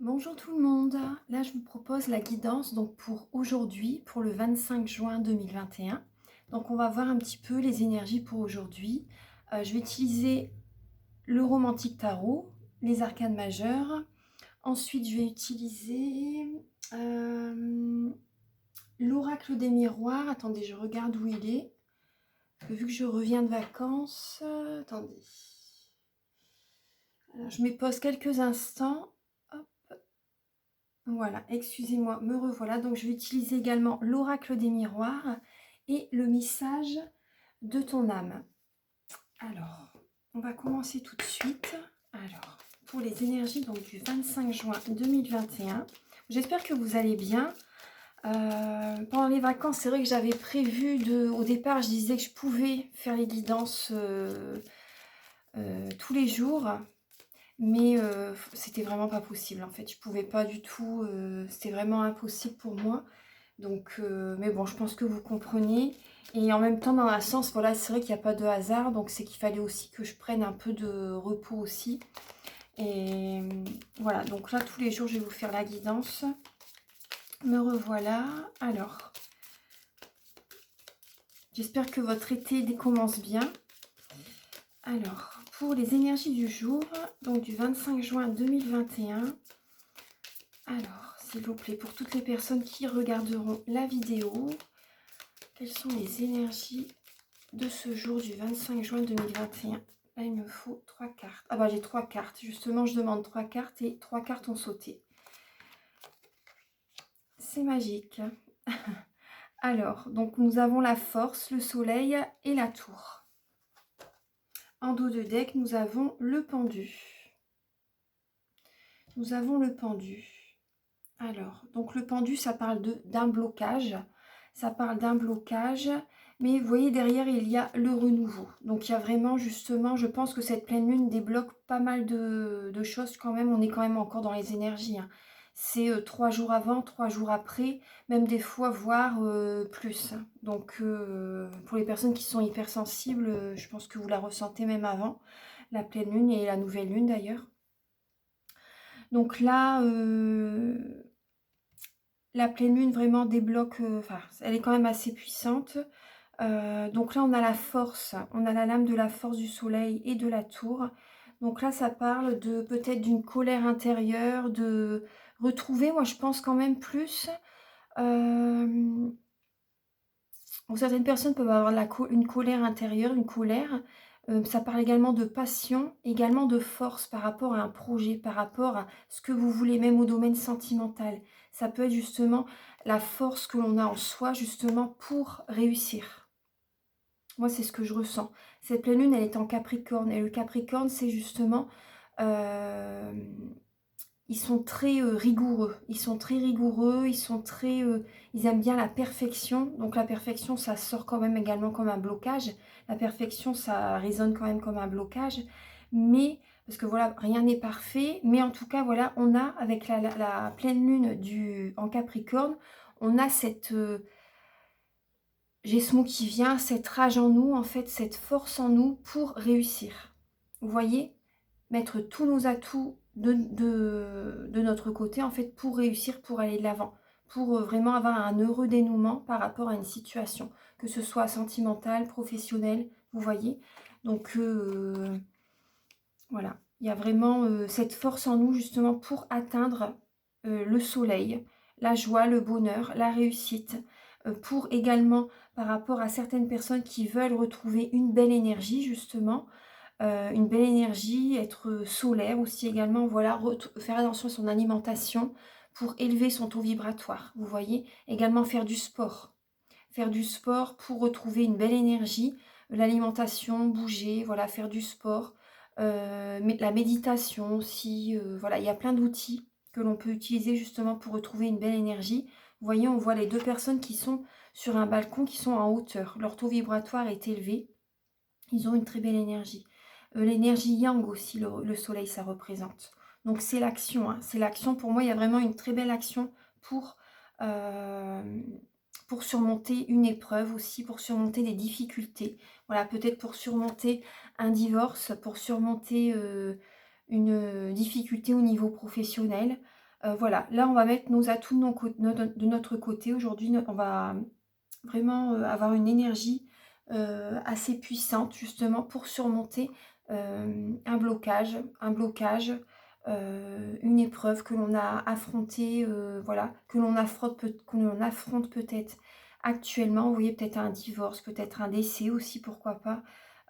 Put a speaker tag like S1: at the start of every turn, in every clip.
S1: Bonjour tout le monde, là je vous propose la guidance donc pour aujourd'hui, pour le 25 juin 2021. Donc on va voir un petit peu les énergies pour aujourd'hui. Je vais utiliser le romantique tarot, les arcanes majeures. Ensuite je vais utiliser l'oracle des miroirs. Attendez, je regarde où il est. Vu que je reviens de vacances, attendez. Alors, je me pose quelques instants. Hop. Voilà, excusez-moi, me revoilà. Donc, je vais utiliser également l'oracle des miroirs et le message de ton âme. Alors, on va commencer tout de suite. Alors, pour les énergies donc, du 25 juin 2021, j'espère que vous allez bien. Pendant les vacances, c'est vrai que j'avais prévu au départ, je disais que je pouvais faire les guidances tous les jours. Mais c'était vraiment pas possible en fait, je pouvais pas du tout, c'était vraiment impossible pour moi. Donc, mais bon, je pense que vous comprenez. Et en même temps, dans un sens, voilà, c'est vrai qu'il n'y a pas de hasard, donc c'est qu'il fallait aussi que je prenne un peu de repos aussi. Et voilà, donc là, tous les jours, je vais vous faire la guidance. Me revoilà. Alors, j'espère que votre été commence bien. Alors, pour les énergies du jour, donc du 25 juin 2021. Alors, s'il vous plaît, pour toutes les personnes qui regarderont la vidéo, quelles sont les énergies de ce jour du 25 juin 2021? Là, il me faut 3 cartes. Ah bah, j'ai 3 cartes. Justement, je demande 3 cartes et 3 cartes ont sauté. C'est magique. Alors, donc nous avons la force, le soleil et la tour. En dos de deck, nous avons le pendu. Nous avons le pendu. Alors, donc le pendu, ça parle d'un blocage. Ça parle d'un blocage. Mais vous voyez, derrière, il y a le renouveau. Donc, il y a vraiment, justement, je pense que cette pleine lune débloque pas mal de choses quand même. On est quand même encore dans les énergies. Hein. C'est 3 jours avant, 3 jours après, même des fois, voire plus. Donc, pour les personnes qui sont hypersensibles, je pense que vous la ressentez même avant. La pleine lune et la nouvelle lune, d'ailleurs. Donc là, la pleine lune vraiment débloque, enfin, elle est quand même assez puissante. Donc là, on a la force, on a la lame de la force du soleil et de la tour. Donc là, ça parle de peut-être d'une colère intérieure, de retrouver, moi je pense quand même plus. Bon, certaines personnes peuvent avoir une colère intérieure, une colère. Ça parle également de passion, également de force par rapport à un projet, par rapport à ce que vous voulez, même au domaine sentimental. Ça peut être justement la force que l'on a en soi, justement, pour réussir. Moi, c'est ce que je ressens. Cette pleine lune, elle est en Capricorne. Et le Capricorne, c'est justement... euh, ils sont très rigoureux. Ils sont très rigoureux, ils sont très... ils aiment bien la perfection. Donc la perfection, ça sort quand même également comme un blocage. La perfection, ça résonne quand même comme un blocage. Mais, parce que voilà, rien n'est parfait. Mais en tout cas, voilà, on a, avec la pleine lune en Capricorne, on a cette... j'ai ce mot qui vient, cette rage en nous, en fait, cette force en nous pour réussir. Vous voyez, mettre tous nos atouts de notre côté, en fait, pour réussir, pour aller de l'avant, pour vraiment avoir un heureux dénouement par rapport à une situation, que ce soit sentimentale, professionnelle, vous voyez. Donc, voilà, il y a vraiment cette force en nous, justement, pour atteindre le soleil, la joie, le bonheur, la réussite, pour également, par rapport à certaines personnes qui veulent retrouver une belle énergie, justement, une belle énergie, être solaire aussi également, voilà, faire attention à son alimentation pour élever son taux vibratoire, vous voyez, également faire du sport pour retrouver une belle énergie, l'alimentation, bouger, voilà, faire du sport, la méditation aussi, voilà, il y a plein d'outils que l'on peut utiliser justement pour retrouver une belle énergie. Vous voyez, on voit les deux personnes qui sont sur un balcon, qui sont en hauteur, leur taux vibratoire est élevé, ils ont une très belle énergie. L'énergie yang aussi, le soleil, ça représente. Donc c'est l'action, hein, c'est l'action. Pour moi, il y a vraiment une très belle action euh, pour surmonter une épreuve aussi, pour surmonter des difficultés. Voilà, peut-être pour surmonter un divorce, pour surmonter une difficulté au niveau professionnel. Voilà, là on va mettre nos atouts de notre côté. Aujourd'hui, on va vraiment avoir une énergie assez puissante justement pour surmonter un blocage, une épreuve que l'on a affrontée, voilà, que l'on affronte peut-être actuellement. Vous voyez, peut-être un divorce, peut-être un décès aussi, pourquoi pas.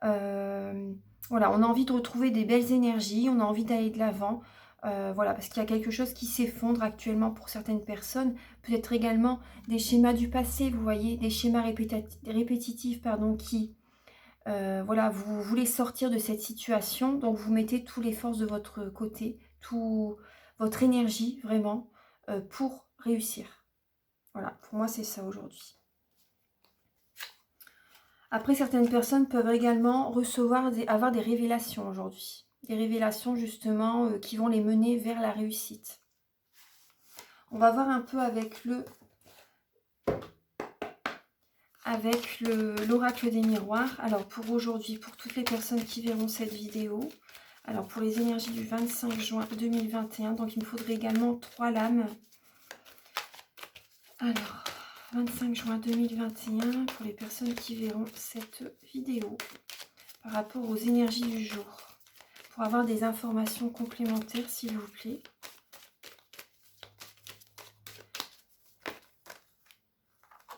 S1: Euh, voilà, on a envie de retrouver des belles énergies, on a envie d'aller de l'avant. Voilà, parce qu'il y a quelque chose qui s'effondre actuellement pour certaines personnes, peut-être également des schémas du passé, vous voyez, des schémas répétitifs, pardon, qui, voilà, vous voulez sortir de cette situation, donc vous mettez toutes les forces de votre côté, tout votre énergie, vraiment, pour réussir. Voilà, pour moi, c'est ça aujourd'hui. Après, certaines personnes peuvent également avoir des révélations aujourd'hui. Des révélations, justement, qui vont les mener vers la réussite. On va voir un peu avec l'oracle des miroirs. Alors pour aujourd'hui, pour toutes les personnes qui verront cette vidéo, alors pour les énergies du 25 juin 2021, donc il me faudrait également 3 lames. Alors, 25 juin 2021, pour les personnes qui verront cette vidéo, par rapport aux énergies du jour, pour avoir des informations complémentaires, s'il vous plaît.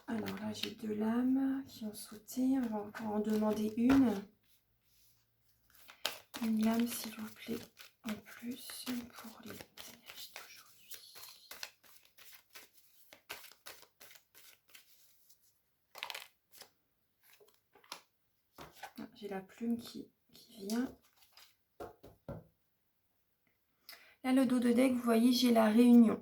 S1: Alors là, j'ai 2 lames qui ont sauté. On va encore en demander une. Une lame, s'il vous plaît, en plus pour les énergies d'aujourd'hui. Ah, j'ai la plume qui vient. Là, le dos de deck, vous voyez, j'ai la réunion.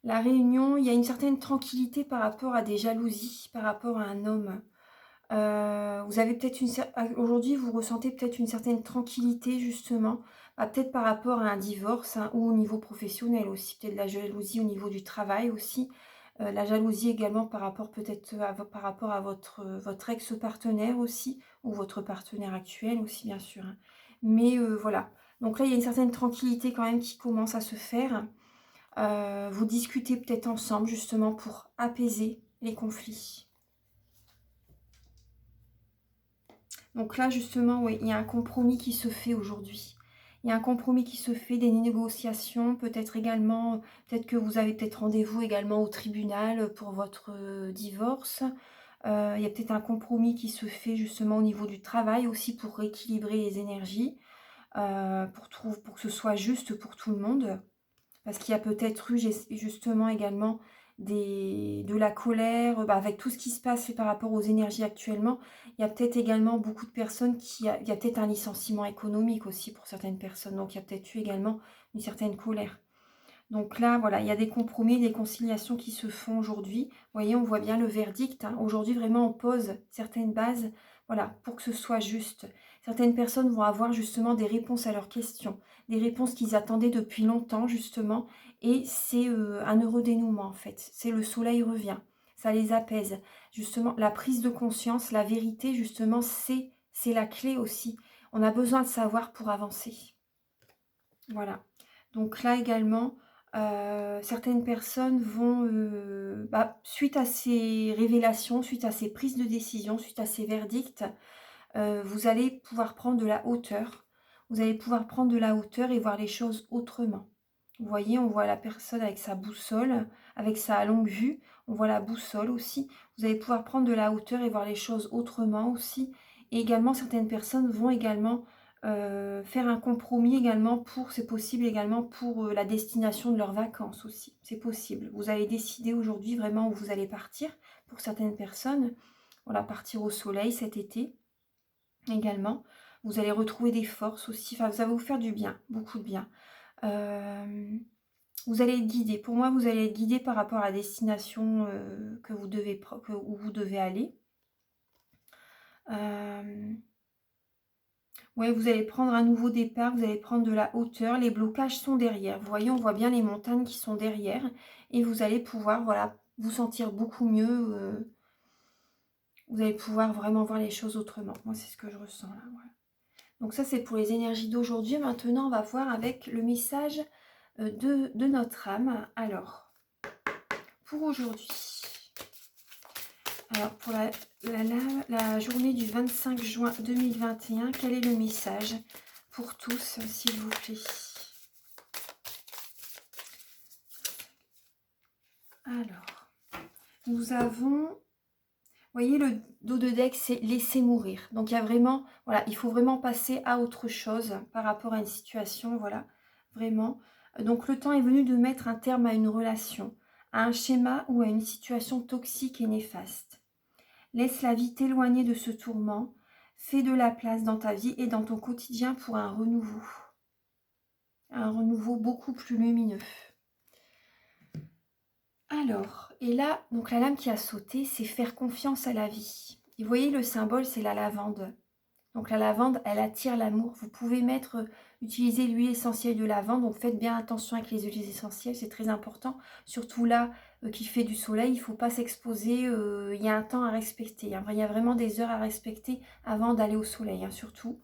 S1: La réunion, il y a une certaine tranquillité par rapport à des jalousies, par rapport à un homme. Vous avez peut-être aujourd'hui, vous ressentez peut-être une certaine tranquillité, justement, peut-être par rapport à un divorce, hein, ou au niveau professionnel aussi, peut-être la jalousie au niveau du travail aussi. La jalousie également par rapport peut-être par rapport à votre ex-partenaire aussi, ou votre partenaire actuel aussi, bien sûr, hein. Mais voilà. Donc là, il y a une certaine tranquillité quand même qui commence à se faire. Vous discutez peut-être ensemble justement pour apaiser les conflits. Donc là, justement, oui, il y a un compromis qui se fait aujourd'hui. Il y a un compromis qui se fait, des négociations, peut-être également, peut-être que vous avez peut-être rendez-vous également au tribunal pour votre divorce. Il y a peut-être un compromis qui se fait justement au niveau du travail aussi pour rééquilibrer les énergies, pour que ce soit juste pour tout le monde. Parce qu'il y a peut-être eu justement également de la colère, avec tout ce qui se passe par rapport aux énergies actuellement. Il y a peut-être également beaucoup de personnes il y a peut-être un licenciement économique aussi pour certaines personnes. Donc il y a peut-être eu également une certaine colère. Donc là, voilà, il y a des compromis, des conciliations qui se font aujourd'hui. Vous voyez, on voit bien le verdict, hein. Aujourd'hui, vraiment, on pose certaines bases, voilà, pour que ce soit juste. Certaines personnes vont avoir justement des réponses à leurs questions, des réponses qu'ils attendaient depuis longtemps, justement. Et c'est un heureux dénouement, en fait. C'est le soleil revient, ça les apaise. Justement, la prise de conscience, la vérité, justement, c'est la clé aussi. On a besoin de savoir pour avancer. Voilà. Donc là également, certaines personnes vont, suite à ces révélations, suite à ces prises de décision, suite à ces verdicts, vous allez pouvoir prendre de la hauteur. Vous allez pouvoir prendre de la hauteur et voir les choses autrement. Vous voyez, on voit la personne avec sa boussole, avec sa longue vue. On voit la boussole aussi. Vous allez pouvoir prendre de la hauteur et voir les choses autrement aussi. Et également, certaines personnes vont également faire un compromis également c'est possible également pour la destination de leurs vacances aussi. C'est possible. Vous allez décider aujourd'hui vraiment où vous allez partir. Pour certaines personnes, voilà, partir au soleil cet été également. Vous allez retrouver des forces aussi. Enfin, ça va vous faire du bien, beaucoup de bien. Vous allez être guidé. Pour moi, vous allez être guidé par rapport à la destination où vous devez aller. Ouais, vous allez prendre un nouveau départ, vous allez prendre de la hauteur. Les blocages sont derrière. Vous voyez, on voit bien les montagnes qui sont derrière. Et vous allez pouvoir, voilà, vous sentir beaucoup mieux. Vous allez pouvoir vraiment voir les choses autrement. Moi, c'est ce que je ressens là. Voilà. Donc ça, c'est pour les énergies d'aujourd'hui. Maintenant, on va voir avec le message de notre âme. Alors, pour aujourd'hui, alors pour la journée du 25 juin 2021, quel est le message pour tous, s'il vous plaît? Alors, nous avons, vous voyez, le dos de deck, c'est laisser mourir. Donc, il y a vraiment, voilà, il faut vraiment passer à autre chose par rapport à une situation, voilà, vraiment. Donc, le temps est venu de mettre un terme à une relation, à un schéma ou à une situation toxique et néfaste. Laisse la vie t'éloigner de ce tourment. Fais de la place dans ta vie et dans ton quotidien pour un renouveau. Un renouveau beaucoup plus lumineux. Alors, et là, donc la lame qui a sauté, c'est faire confiance à la vie. Et vous voyez, le symbole, c'est la lavande. Donc la lavande, elle attire l'amour. Vous pouvez utiliser l'huile essentielle de lavande. Donc faites bien attention avec les huiles essentielles, c'est très important. Surtout là, qu'il fait du soleil, il ne faut pas s'exposer. Il y a un temps à respecter. Hein. Il y a vraiment des heures à respecter avant d'aller au soleil, hein, surtout.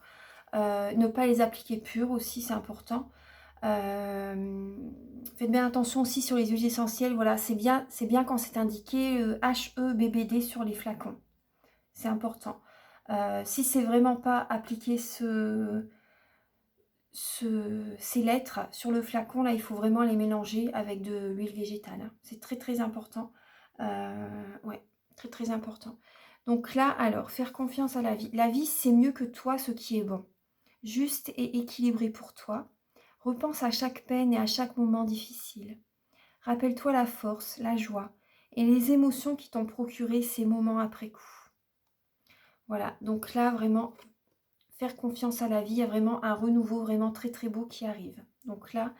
S1: Ne pas les appliquer pures aussi, c'est important. Faites bien attention aussi sur les huiles essentielles. Voilà, c'est bien quand c'est indiqué HEBBD sur les flacons. C'est important. Si c'est vraiment pas appliqué ces lettres sur le flacon, là, il faut vraiment les mélanger avec de l'huile végétale. Hein. C'est très très important. Ouais, très très important. Donc là, alors, faire confiance à la vie. La vie, c'est mieux que toi ce qui est bon. Juste et équilibré pour toi. Repense à chaque peine et à chaque moment difficile. Rappelle-toi la force, la joie et les émotions qui t'ont procuré ces moments après coup. Voilà, donc là, vraiment, faire confiance à la vie, il y a vraiment un renouveau vraiment très très beau qui arrive. Donc là,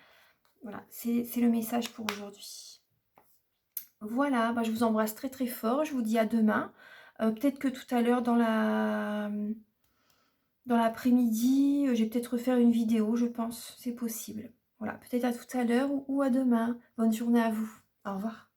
S1: voilà, c'est le message pour aujourd'hui. Voilà, bah, je vous embrasse très très fort, je vous dis à demain. Peut-être que tout à l'heure dans l'après-midi, je vais peut-être refaire une vidéo, je pense, c'est possible. Voilà, peut-être à tout à l'heure ou à demain. Bonne journée à vous. Au revoir.